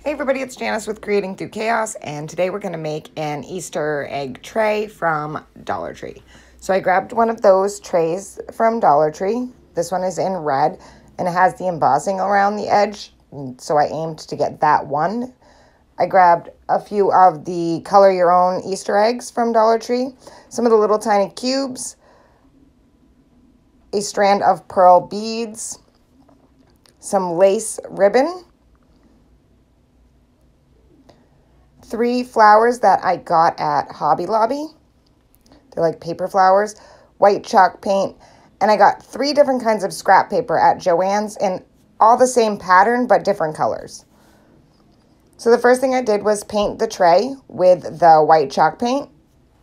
Hey everybody, it's Janice with Creating Through Chaos, and today we're going to make an Easter egg tray from Dollar Tree. So I grabbed one of those trays from Dollar Tree. This one is in red, and it has the embossing around the edge, so I aimed to get that one. I grabbed a few of the color your own Easter eggs from Dollar Tree, some of the little tiny cubes, a strand of pearl beads, some lace ribbon, 3 flowers that I got at Hobby Lobby. They're like paper flowers, white chalk paint, and I got 3 different kinds of scrap paper at Joann's in all the same pattern but different colors. So the first thing I did was paint the tray with the white chalk paint.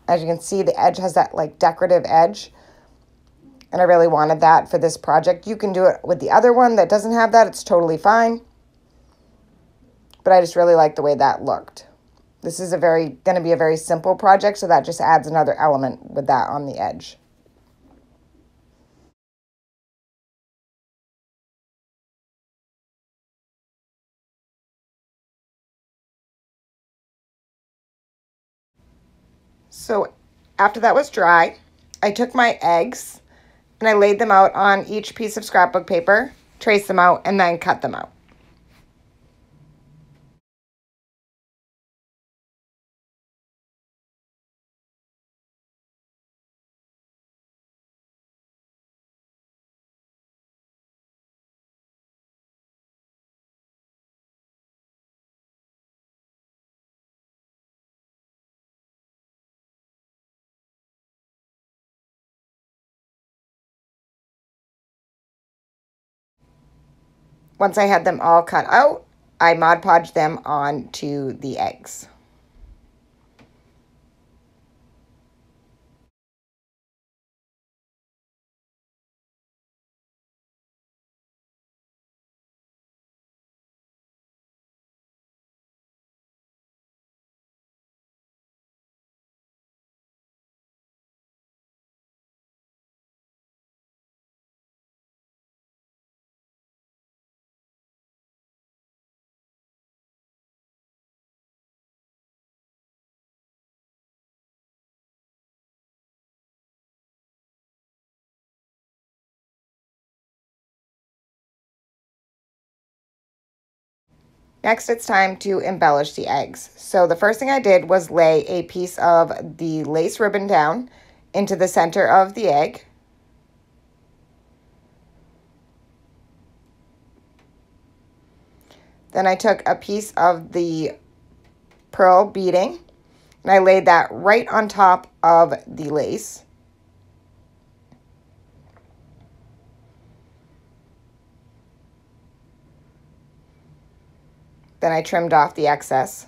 As you can see, the edge has that like decorative edge, and I really wanted that for this project. You can do it with the other one that doesn't have that. It's totally fine, but I just really like the way that looked. This is going to be a very simple project, so that just adds another element with that on the edge. So after that was dry, I took my eggs and I laid them out on each piece of scrapbook paper, traced them out, and then cut them out. Once I had them all cut out, I Mod Podged them onto the eggs. Next, it's time to embellish the eggs. So the first thing I did was lay a piece of the lace ribbon down into the center of the egg. Then I took a piece of the pearl beading and I laid that right on top of the lace. Then I trimmed off the excess.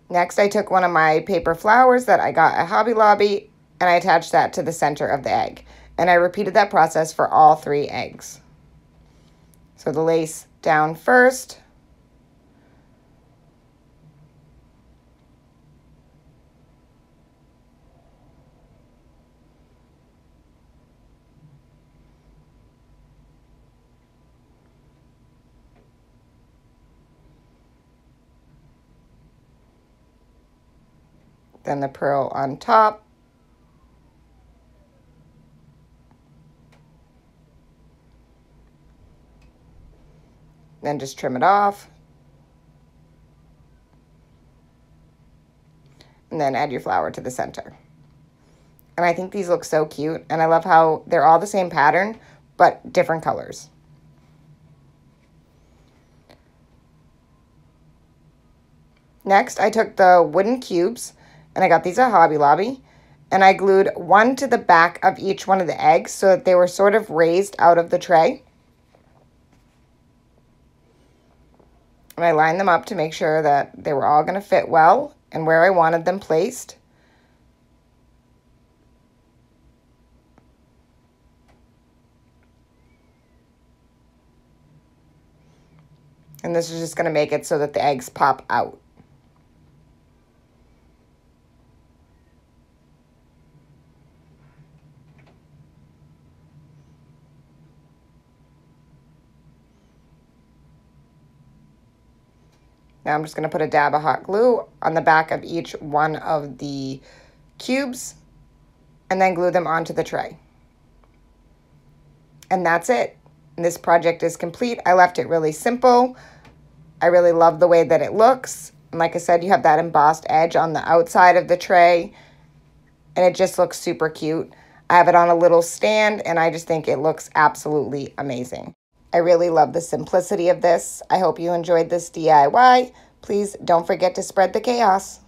Next, I took one of my paper flowers that I got at Hobby Lobby and I attached that to the center of the egg. And I repeated that process for all 3 eggs. So the lace down first. Then the pearl on top. Then just trim it off. And then add your flower to the center. And I think these look so cute. And I love how they're all the same pattern, but different colors. Next, I took the wooden cubes, and I got these at Hobby Lobby, and I glued one to the back of each one of the eggs so that they were sort of raised out of the tray. And I lined them up to make sure that they were all going to fit well and where I wanted them placed. And this is just going to make it so that the eggs pop out. Now I'm just going to put a dab of hot glue on the back of each one of the cubes and then glue them onto the tray. And that's it. This project is complete. I left it really simple. I really love the way that it looks. And like I said, you have that embossed edge on the outside of the tray, and it just looks super cute. I have it on a little stand, and I just think it looks absolutely amazing. I really love the simplicity of this. I hope you enjoyed this DIY. Please don't forget to spread the chaos.